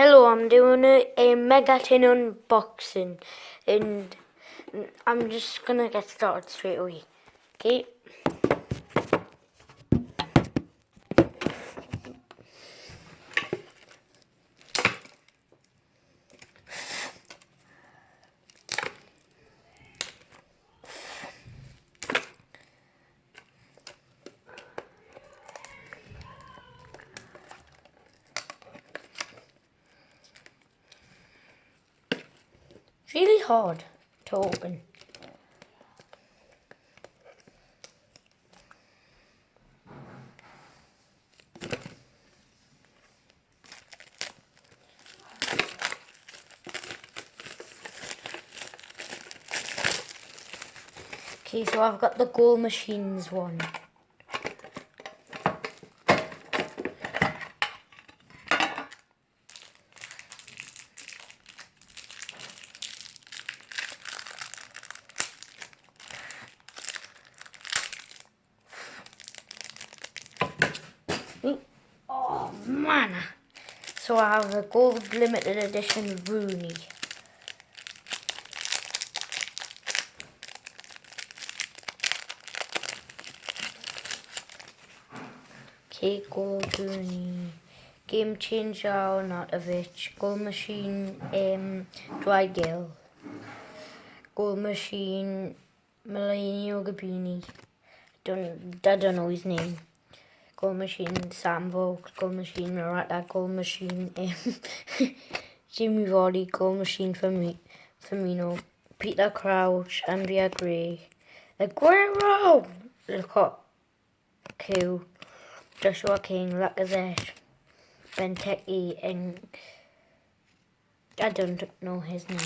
Hello, I'm doing a Mega Tin unboxing and I'm just gonna get started straight away. Okay. It's really hard to open. Okay, so I've got the Goal Machines one. Oh man! So I have the Gold Limited Edition Rooney. Okay, Gold Rooney. Game Changer, Arnautovic. Goal Machine, Dwight Gill. Goal Machine, Milano Gabini. I don't know his name. Goal Machine, Sam Vokes. Goal Machine, Morata. Goal Machine, Jimmy Vardy. Goal Machine, Firmino. Peter Crouch, Andrea Gray. Aguero! Lukaku. Joshua King, Lacazette. Benteke, and I don't know his name.